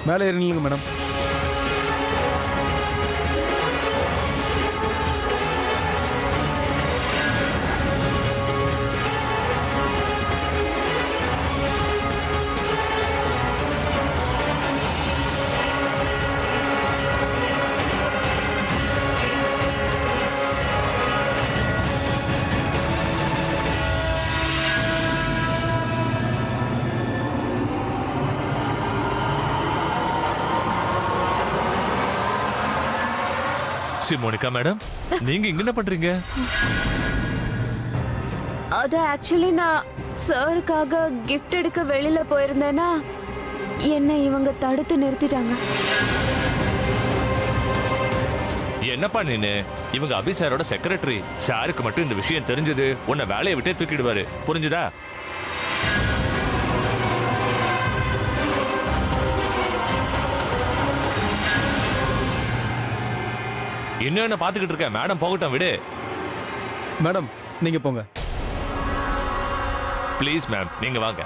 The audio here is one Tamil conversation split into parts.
மேலே ஏறிங்க மேடம். மோனிகா மேடம், நீங்க இங்க என்ன பண்றீங்க? அது ஆக்சுவலி நான் சாருக்காக கிஃப்ட் எடுக்க வெளியில போயிருந்தேனா என்ன இவங்க தடுத்து நிறுத்திட்டாங்க. என்னப்பா நீனு? இவங்க அபி சாரோட செக்ரட்டரி. சாருக்கு மட்டும் இந்த விஷயம் தெரிஞ்சது உன்னை வேலையை விட்டே தூக்கிடுவாரு. புரிஞ்சுதா? இன்னும் என்ன பாத்துக்கிட்டு இருக்க? மேடம் போகட்டும், விடு. மேடம் நீங்க போங்க. ப்ளீஸ் மேம், நீங்க வாங்க.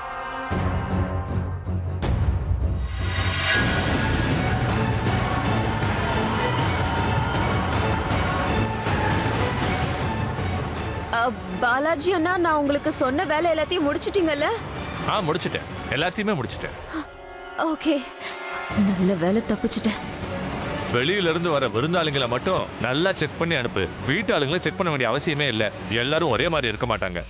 பாலாஜி அண்ணா, நான் உங்களுக்கு சொன்ன வேலை எல்லாத்தையும் முடிச்சிட்டீங்கல்ல? முடிச்சிட்டேன், எல்லாத்தையுமே முடிச்சிட்டேன். ஓகே, நல்ல வேலை, தப்பிச்சிட்டேன். வெளியில இருந்து வர விருந்தாளுங்களை மட்டும் நல்லா செக் பண்ணி அனுப்பு. வீட்டு ஆளுங்களை செக் பண்ண வேண்டிய அவசியமே இல்லை. எல்லாரும் ஒரே மாதிரி இருக்க மாட்டாங்க.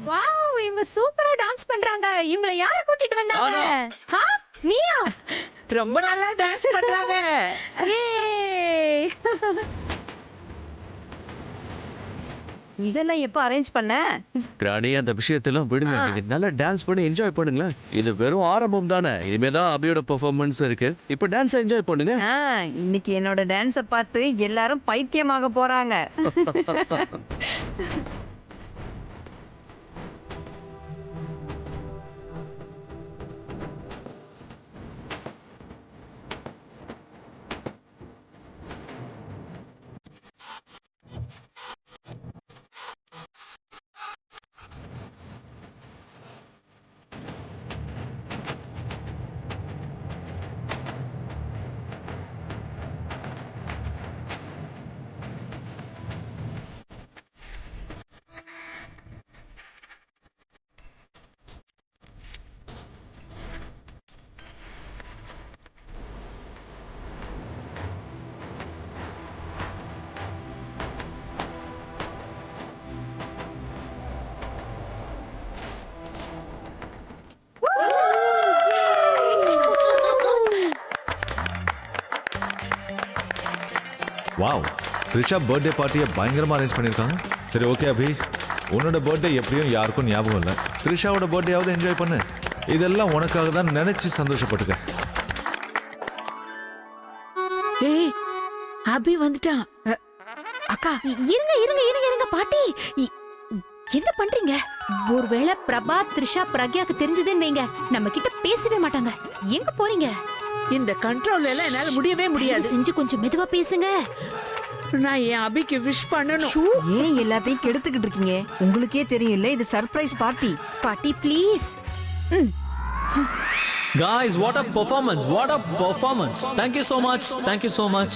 வாவ், இவங்க சூப்பரா டான்ஸ் பண்றாங்க. இவங்கள யார கூட்டிட்டு வந்தாங்க? நீயா? ரொம்ப நல்லா டான்ஸ் பண்றாங்க. இதெல்லாம் எப்ப அரேஞ்ச் பண்ண? ராணி, அந்த விஷயத்தெல்லாம் விடுங்க. நீங்க நல்லா டான்ஸ் பண்ணி என்ஜாய் பண்ணுங்களேன். இது வெறும் ஆரம்பம் தானே. இனிமே தான் அபியோட பெர்ஃபார்மன்ஸ் இருக்கு. இப்போ டான்ஸ் என்ஜாய் பண்ணுங்க. இன்னைக்கு என்னோட டான்ஸ பார்த்து எல்லாரும் பைத்தியமாக போறாங்க. வாவ், த்ரிஷா பர்த்டே பார்ட்டியை பயங்கரமா அரேஞ்ச் பண்ணியிருக்காங்க. சரி, ஓகே அபி, உன்னோட பர்த்டே எப்படியும் யாருக்கும் ஞாபகம் இல்லை. த்ரிஷாவோட பர்த்டேயாவது என்ஜாய் பண்ணு. இதெல்லாம் உனக்காக தான் நினைச்சு சந்தோஷப்பட்டுக்க. ஏய், அபி வந்துட்டான். அக்கா, இருங்க இருங்க இருங்க இருங்க பாட்டி, என்ன பண்றீங்க? ஒருவேளை பிரபா, த்ரிஷா, பிரக்யாக்கு தெரிஞ்சதுன்னு வைங்க, நம்ம கிட்ட பேசவே மாட்டாங்க. எங்க போறீங்க? இந்த கண்ட்ரோல் எல்லாம் என்னால முடியவே முடியாது. செஞ்சு கொஞ்சம் மெதுவா பேசுங்க. நான் என் அபிக்கு விஷ் பண்ணணும். ஏன் எல்லாத்தையும் கெடுத்துக்கிட்டு இருக்கீங்க? உங்களுக்கே தெரியும்ல, இது சர்ப்ரைஸ் பார்ட்டி. பாட்டி please. Guys, what a performance! What a performance! Thank you so much. Thank you so much.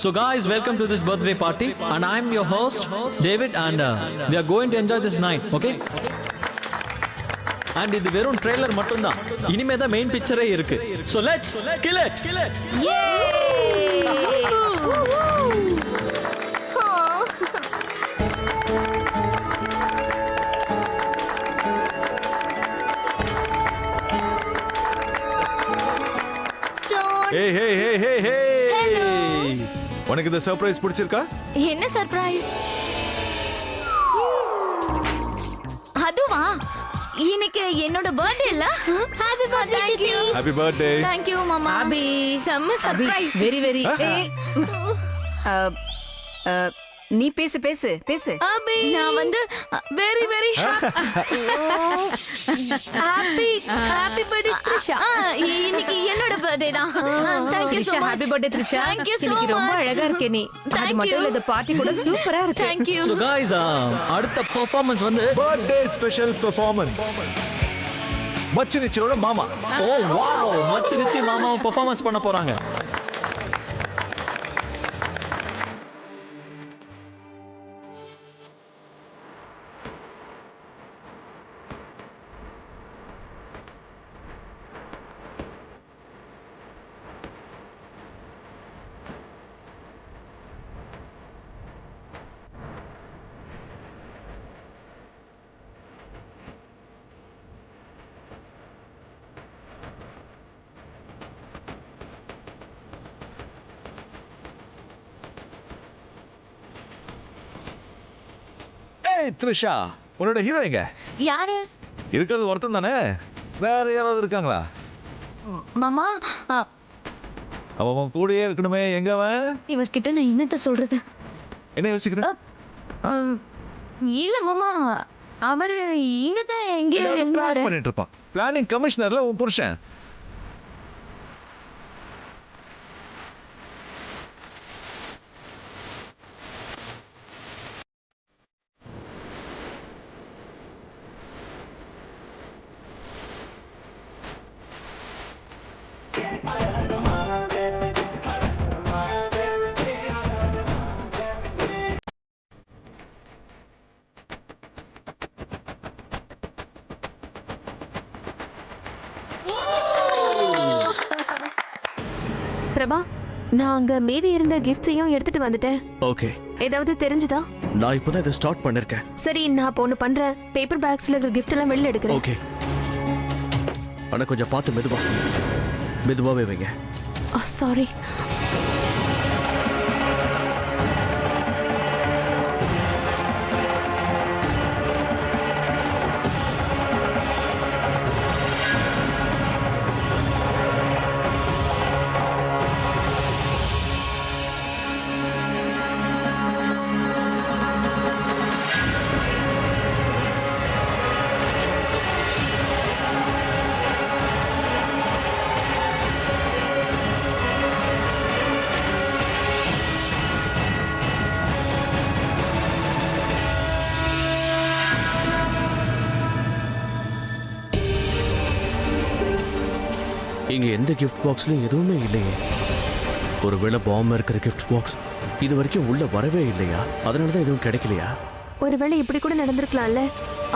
So guys, welcome to this birthday party and I'm your host David and we are going to enjoy this night, okay? And இது வெறும் ட்ரெய்லர் மட்டும் தான். இனிமே தான் மெயின் பிக்சரே இருக்கு. So let's kill it. Hey hey hey hey hey. உனக்கு இந்த சர்ப்ரைஸ் பிடிச்சிருக்கா? என்ன சர்ப்ரைஸ்? அதுவா? இன்னைக்கு என்னோட பர்த்டே இல்ல? ஹேப்பி பர்த்டே சித்தி. Happy birthday. Thank you மாமா. அபி, செம்ம சர்ப்ரைஸ். Very very. நீ பேசு பேசு பேசு. அபி, நான் வந்து very very happy birthday Trisha. இன்னைக்கு என்னோட பர்த்டே தான். Thank you so much. Happy birthday Trisha. Thank you so இன்னைக்கு ரொம்ப much. அழகா இருக்கே நீ. அது Thank மட்டும் you. இல்ல இந்த பார்ட்டி கூட சூப்பரா இருக்கு. Thank you. So guys, அடுத்த பெர்ஃபார்மன்ஸ் வந்து பர்த்டே ஸ்பெஷல் பெர்ஃபார்மன்ஸ் மச்சினிச்சியோட மாமா. ஓ வாவ், மச்சினிச்சி மாமா பெர்ஃபார்மன்ஸ் பண்ண போறாங்க. ஏய் த்ரிஷா, உன்னோட ஹீரோ எங்க? யாரு இருக்கிறது ஒருத்தன் தானே, வேற யாராவது இருக்காங்களா? மாமா? அவன் கூடயே இருக்கணுமே, எங்க அவன்? இவர்கிட்ட நான் என்னத்த சொல்றது? என்ன யோசிக்கிற? இல்ல மாமா, அவரு இங்கதான் எங்கேயோ இருந்தாரு. பண்ணிட்டு இருப்பான். பிளானிங் கமிஷனர்ல உன் புருஷன். பிரபா, நான் அங்க மீதி இருந்த கிஃப்ட்ஸையும் எடுத்துட்டு வந்துட்டேன். ஓகே, ஏதாவது தெரிஞ்சுதா? நான் இப்போதான் இதை ஸ்டார்ட் பண்ணிருக்கேன். சரி, நான் இப்போ ஒன்று பண்றேன். பேப்பர் பேக்ஸ்ல இருக்கிற கிஃப்ட் எல்லாம் வெளில எடுக்கிறேன். ஓகே, ஆனா கொஞ்சம் பார்த்து மெதுவாவே வைங்க. சாரி. இங்க எந்த கிஃப்ட் பாக்ஸ்லயும் எதுவுமே இல்லையே. ஒருவேளை பாம்பு இருக்கிற கிஃப்ட் பாக்ஸ் இது வரைக்கும் உள்ள வரவே இல்லையா? அதனாலதான் எதுவும் கிடைக்கலையா? ஒருவேளை இப்படி கூட நடந்திருக்கலாம்ல.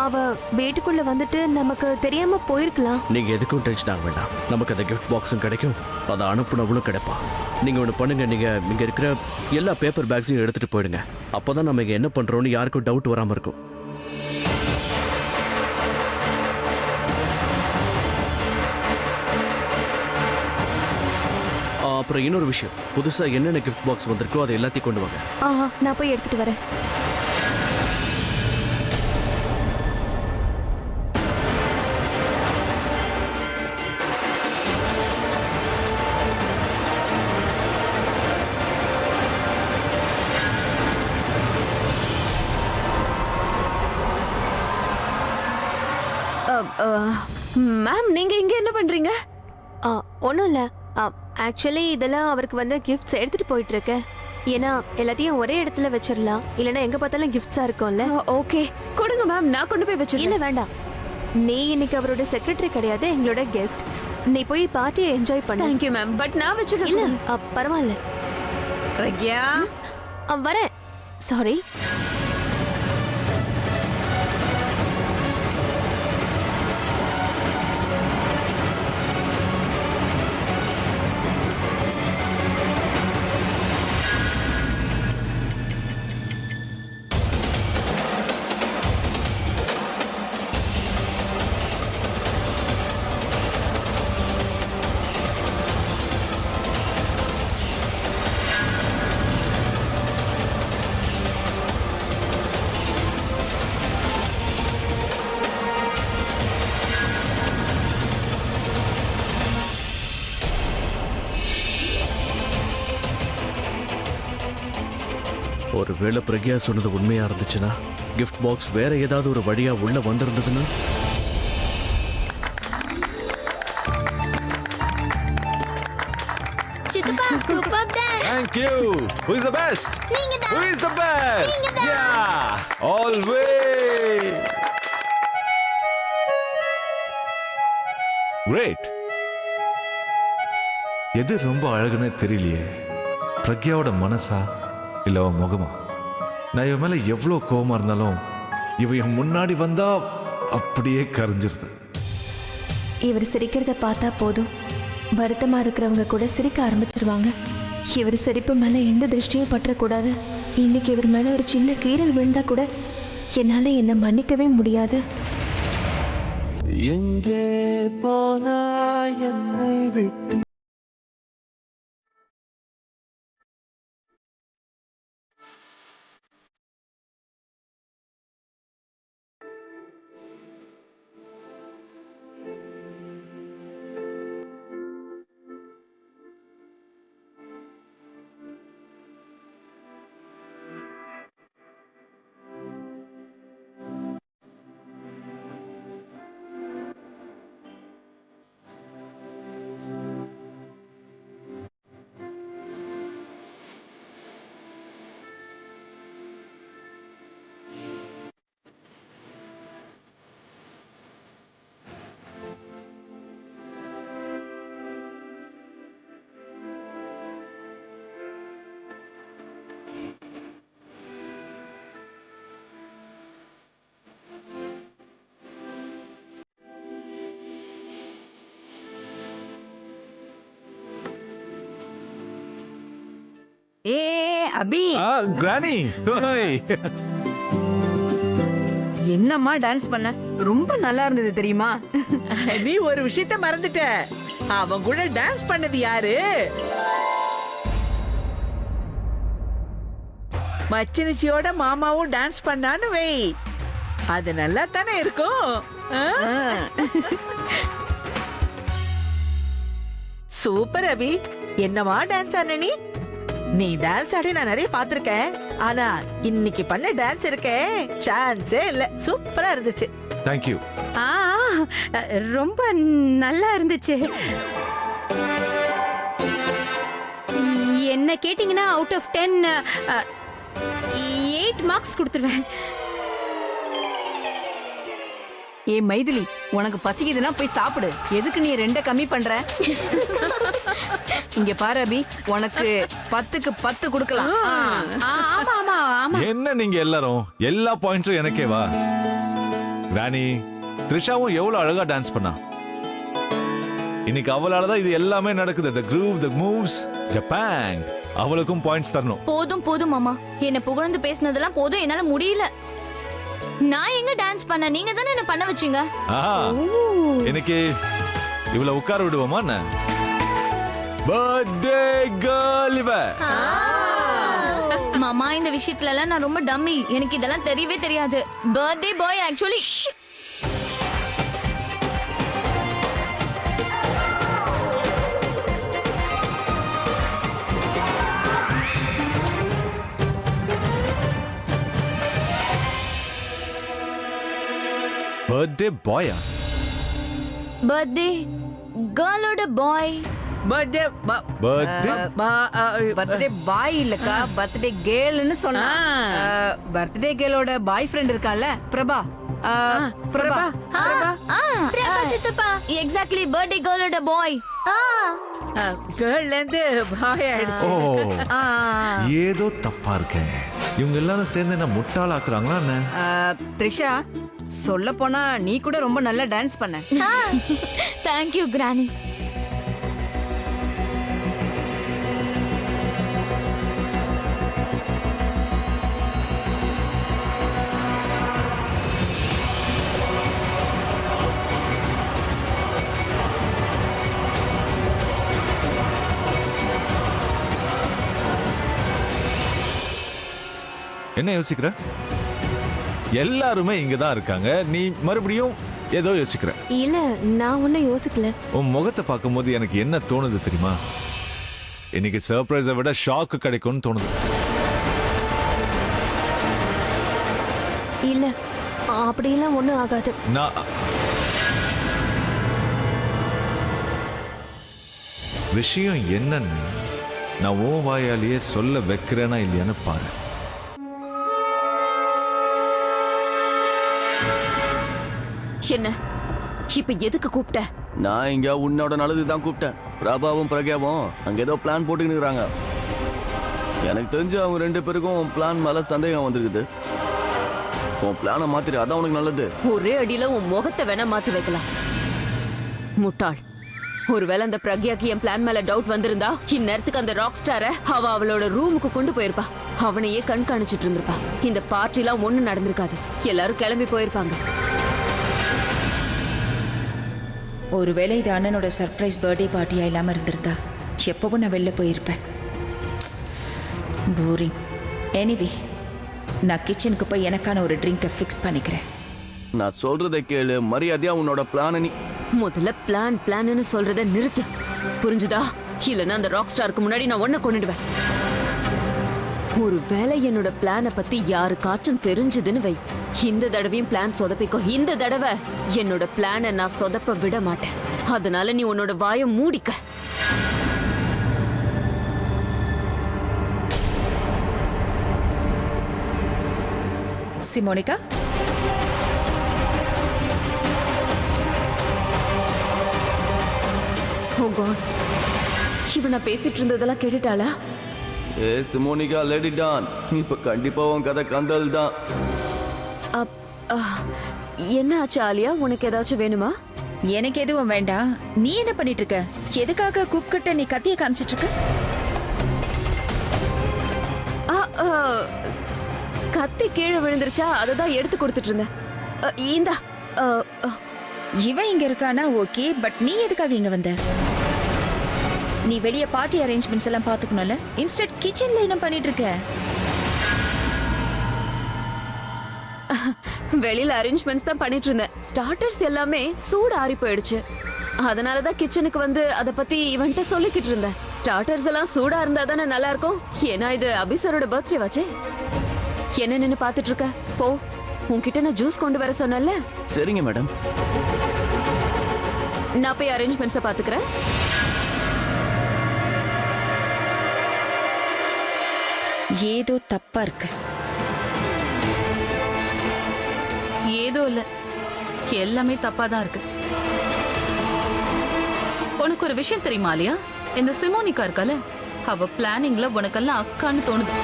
அவ வீட்டுக்குள்ள வந்துட்டு நமக்கு தெரியாம போயிருக்கலாம். நீங்க எதுக்கும் டென்ஷன் ஆக வேண்டாம். நமக்கு அந்த கிஃப்ட் பாக்ஸும் கிடைக்கும், அதை அனுப்புனவளும் கிடைப்பா. நீங்க ஒன்று பண்ணுங்க, நீங்க இங்க இருக்கிற எல்லா பேப்பர் பேக்ஸையும் எடுத்துட்டு போயிடுங்க. அப்பதான் நம்ம இங்க என்ன பண்றோம்னு யாருக்கும் டவுட் வராம இருக்கும். அப்புறம் இன்னொரு விஷயம், புதுசா என்னென்ன கிஃப்ட் பாக்ஸ் வந்திருக்கோ அதை எல்லாத்தையும் கொண்டு வாங்க. நான் போய் எடுத்துட்டு வரேன். மேம், நீங்க இங்க என்ன பண்றீங்க? ஒன்றும் இல்லை. ஆக்சுவலி இதெல்லாம் அவருக்கு வந்து கிஃப்ட்ஸ் எடுத்துட்டு போயிட்டு இருக்கேன். ஏன்னா எல்லாத்தையும் ஒரே இடத்துல வச்சிடலாம், இல்லைன்னா எங்க பார்த்தாலும் கிஃப்ட்ஸா இருக்கும்ல. ஓகே, கொடுங்க மேம், நான் கொண்டு போய் வச்சிருக்கேன். இல்ல வேண்டாம், நீ இன்னைக்கு அவரோட செக்ரட்டரி கிடையாது, எங்களோட கெஸ்ட். நீ போய் பார்ட்டியை என்ஜாய் பண்ணு. தேங்க்யூ மேம், பட் நான் வச்சிருக்கேன். இல்ல பரவாயில்ல. பிரக்யா, வரேன். சாரி. ஒருவேளை பிரக்யா சொன்னது உண்மையா இருந்துச்சுன்னா, கிஃப்ட் பாக்ஸ் வேற ஏதாவது ஒரு வழியா உள்ள வந்திருந்ததுன்னா, super dance Thank you. Who is the best? நீங்க தான். Who is the best? Yeah. Always. Great. எது ரொம்ப அழகுன்னு தெரியலையே, பிரக்யாவோட மனசா இல்ல அவ முகமா? நான் இவன் மேல எவ்வளவு கோவமா இருந்தாலும் இவ என் முன்னாடி வந்தா அப்படியே கரைஞ்சிருது. இவர் சிரிக்கிறத பார்த்தா போதும், வருத்தமா இருக்கிறவங்க கூட சிரிக்க ஆரம்பிச்சிருவாங்க. இவர் சிரிப்பு மேல எந்த திருஷ்டியும் பற்றக்கூடாது. இன்னைக்கு இவர் மேல ஒரு சின்ன கீறல் விழுந்தா கூட என்னால என்ன மன்னிக்கவே முடியாது. எங்கே போனா என்னை விட்டு ஏ அபி, கிரானி. என்னம்மா டான்ஸ் பண்ண? ரொம்ப நல்லா இருந்தது தெரியுமா? நீ ஒரு விஷயத்த மறந்துட்ட. அவன் கூட டான்ஸ் பண்ணது யாரு? மச்சினிச்சியோட மாமாவும் டான்ஸ் பண்ணான்னு வை. அது நல்லா தானே இருக்கும். சூப்பர் அபி, என்னவா டான்ஸ் ஆன நீ? நீ டான்ஸ் ஆடி நான் நிறைய பாத்திருக்கேன், ஆனா இன்னைக்கு பண்ண டான்ஸ் இருக்கே சான்ஸே இல்ல. சூப்பரா இருந்துச்சு. Thank you. ரொம்ப நல்லா இருந்துச்சு. என்ன கேட்டிங்கன்னா அவுட் ஆஃப் 10 8 மார்க்ஸ் கொடுத்துருவேன். ஏ மைதிலி, உனக்கு பசிக்குதுன்னா போய் சாப்பிடு. எதுக்கு நீ 2 கம்மி பண்ற? இங்க பாரு அபி, உனக்கு 10க்கு 10 கொடுக்கலாம். ஆமா ஆமா ஆமா. என்ன நீங்க எல்லாரும் எல்லா பாயிண்ட்ஸும் எனக்கே வா? ராணி, த்ரிஷாவும் எவ்வளவு அழகா டான்ஸ் பண்ணா. இன்னைக்கு அவளாலதான் இது எல்லாமே நடக்குது. The groove, the moves, Japan. அவளுக்கும் பாயிண்ட்ஸ் தரணும். போதும் போதும் மாமா, என்ன புகழ்ந்து பேசினதெல்லாம் போதும், என்னால முடியல. நான் எங்க டான்ஸ் பண்ண, நீங்க தானே என்ன பண்ண வச்சீங்க. இன்னைக்கு இவளை உட்கார விடுவோமா? பர்த்டே கேர்ள் இவ. மாமா, இந்த விஷயத்துல எல்லாம் நான் ரொம்ப டம்மி, எனக்கு இதெல்லாம் தெரியவே தெரியாது. Birthday boy actually. பர்த்டே பாயா? பர்த்டே கேர்ளோட பாய். பர்த்டே பர்த்டே பாய் இல்லக்கா, பர்த்டே கேர்ள்னு சொன்னா. பர்த்டே கேர்ளோட பாய் ஃப்ரெண்ட் இருக்கால, பிரபா. பிரபா சித்தப்பா, எக்ஸாக்ட்லி பர்த்டே கேர்ளோட பாய். கேர்ள்ல இருந்து பாய் ஆயிடுச்சு. ஏதோ தப்பா இருக்கே. இவங்க எல்லாரும் சேர்ந்து என்ன முட்டாளாக்குறாங்களா என்ன? த்ரிஷா, சொல்ல போனா நீ கூட ரொம்ப நல்லா டான்ஸ் பண்ண. Thank you granny. என்ன யோசிக்கிற? எல்லாருமே இங்கதான் இருக்காங்க, நீ மறுபடியும் ஏதோ யோசிக்கிற. இல்ல, நான் ஒன்னும் யோசிக்கல. உன் முகத்தை பார்க்கும்போது எனக்கு என்ன தோணுது தெரியுமா? இன்னைக்கு சர்ப்ரைஸை விட ஷாக்கு கிடைக்கும்னு தோணுது. இல்ல, அப்படியெல்லாம் ஒண்ணும் ஆகாது. நான் விஷயம் என்னன்னு நான் ஓ வாயாலேயே சொல்ல வைக்கிறேனா இல்லையான்னு பாரு. என்ன இப்ப எதுக்கு கூப்பிட்ட? நான் இங்க உன்னோட நல்லதுக்கு தான் கூப்பிட்டேன். பிரபாவும் பிரக்யாவும் அங்க ஏதோ பிளான் போட்டுக்கிட்டு இருக்காங்க. எனக்கு தெரிஞ்சு அவங்க 2 பேருக்கும் பிளான் மேல சந்தேகம் வந்திருக்குது. உன் பிளானை மாத்திரு, அதான் உனக்கு நல்லது. ஒரே அடியில உன் முகத்தை வேணா மாத்தி வைக்கலாம். முட்டாள். ஒருவேளை அந்த பிரக்யாக்கு என் பிளான் மேல டவுட் வந்திருந்தா இந்நேரத்துக்கு அந்த ராக் ஸ்டார அவளோட ரூமுக்கு கொண்டு போயிருப்பா. அவனையே கண்காணிச்சிட்டு இருந்திருப்பா. இந்த பார்ட்டிலாம் ஒண்ணும் நடந்திருக்காது. எல்லாரும் கிளம்பி போயிருப்பாங்க. ஒருவேளை இது அண்ணனோட சர்ப்ரைஸ் பர்த்டே பார்ட்டியா இல்லாம இருந்திருந்தா எப்பவும் நான் வெளில போயிருப்பேன். போரிங். எனிவே நான் கிச்சனுக்கு போய் எனக்கான ஒரு ட்ரிங்கை ஃபிக்ஸ் பண்ணிக்கிறேன். நான் சொல்றதை கேளு, மரியாதையா உன்னோட பிளானை நீ முதல்ல பிளான்னு சொல்றத நிறுத்து. புரிஞ்சுதா? இல்லைன்னா அந்த ராக் ஸ்டாருக்கு முன்னாடி நான் ஒன்ன கொண்டுடுவேன். ஒருவேளை என்னோட பிளானை பத்தி யாருக்காச்சும் தெரிஞ்சதுன்னு வை, இந்த தடவையும் பிளான் சொதப்பிக்கோ. இந்த தடவை என்னோட பிளானை நான் சொதப்ப விட மாட்டேன். அதனால நீ உன்னோட வாயை மூடிக்க. சிமோனிகா, ஓ காட், இவ நான் பேசிட்டு இருந்ததெல்லாம் கேட்டுட்டாளா? ஏ சிமோனிகா, லெட் இட் ஆன். இப்ப கண்டிப்பா உன் கதை கந்தல் தான். என்ன ஆச்சு ஆலியா? உனக்கு ஏதாச்சும் வேணுமா? எனக்கு எதுவும் வேண்டாம். நீ என்ன பண்ணிட்டு இருக்க? எதுக்காக குக்கிட்ட நீ கத்திய காமிச்சிட்டு இருக்க? கத்தி கீழே விழுந்துருச்சா, அததான் எடுத்து கொடுத்துட்டு இருந்தேன். இந்தா. இவன் இங்க இருக்கானா ஓகே, பட் நீ எதுக்காக இங்க வந்த? நீ வெளிய பார்ட்டி அரேஞ்ச்மெண்ட்ஸ் எல்லாம் பாத்துக்கணும்ல. இன்ஸ்டெட் கிச்சன்ல என்ன பண்ணிட்டு இருக்க? வெளியில அரேஞ்ச்மெண்ட்ஸ் தான் பண்ணிட்டு இருந்தேன். ஸ்டார்டர்ஸ் எல்லாமே சூடு ஆறி போயிடுச்சு. அதனாலதான் கிச்சனுக்கு வந்து அத பத்தி இவன்ட்ட சொல்லிக்கிட்டு இருந்தேன். ஸ்டார்டர்ஸ் எல்லாம் சூடா இருந்தா தானே நல்லா இருக்கும். ஏன்னா இது அபிசரோட பர்த்டே வாச்சே. என்ன நின்னு பாத்துட்டு இருக்க? போ, உன்கிட்ட நான் ஜூஸ் கொண்டு வர சொன்னேன்ல. சரிங்க மேடம். நான் போய் அரேஞ்ச்மெண்ட்ஸை பாத்துக்கிறேன். ஏதோ தப்பா இருக்கு. ஏதோ இல்ல, எல்லாமே தப்பா தான் இருக்கு. உனக்கு ஒரு விஷயம் தெரியுமா ஆலியா? இந்த சிமோனிகா இருக்கால, அவ பிளானிங்ல உனக்கெல்லாம் அக்கான்னு தோணுது.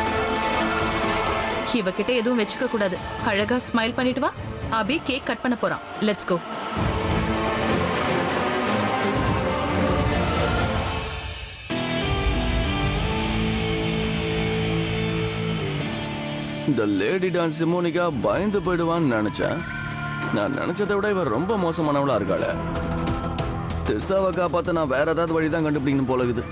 இவகிட்ட எதுவும் வச்சுக்க கூடாது. அழகா ஸ்மைல் பண்ணிட்டு வா. அபி கேக் கட் பண்ண போறான். Let's go. இந்த லேடி டான்ஸ் சிமோனிகா பயந்து போயிடுவான்னு நினைச்சேன். நான் நினைச்சதை விட இவன் ரொம்ப மோசமானவளா இருக்காள. திர்சாவை காப்பாத்த நான் வேற ஏதாவது வழிதான் கண்டுபிடிக்கணும் போல இருக்குது.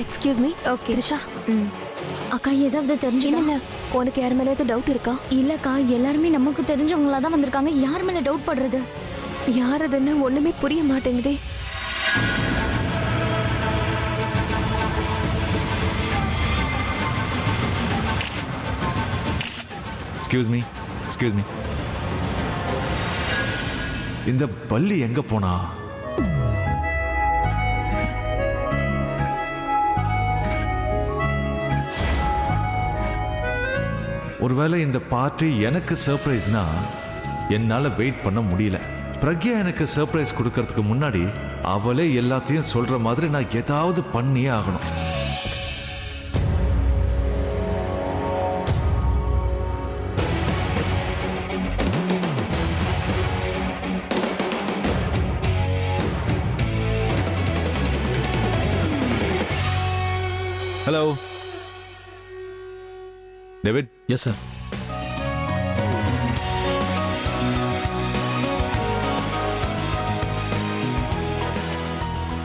Excuse me. ஓகே ரிஷா. அக்கா, ஏதாவது தெரிஞ்சுக்கல? இல்ல, உனக்கு யார் மேல ஏதாவது டவுட் இருக்கா? இல்லக்கா, எல்லாருமே நமக்கு தெரிஞ்சவங்களா தான் வந்திருக்காங்க. யார் மேல டவுட் படுறது? யார் அதுன்னு ஒண்ணுமே புரிய மாட்டேங்குதே. Excuse me, excuse me. இந்த பள்ளி எங்க போனா? ஒருவேளை இந்த பார்ட்டி எனக்கு சர்ப்ரைஸ்னா என்னால வெயிட் பண்ண முடியல. பிரக்யா எனக்கு சர்ப்ரைஸ் கொடுக்கறதுக்கு முன்னாடி அவளே எல்லாத்தையும் சொல்ற மாதிரி நான் ஏதாவது பண்ணியே ஆகணும். Hello David. Yes sir.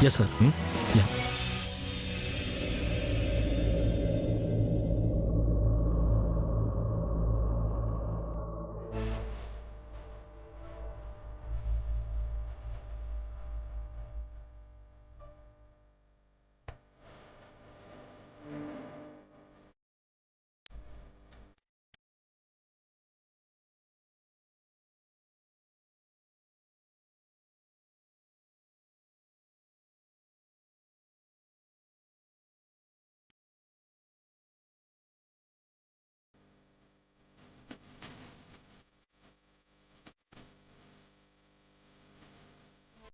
Yes sir.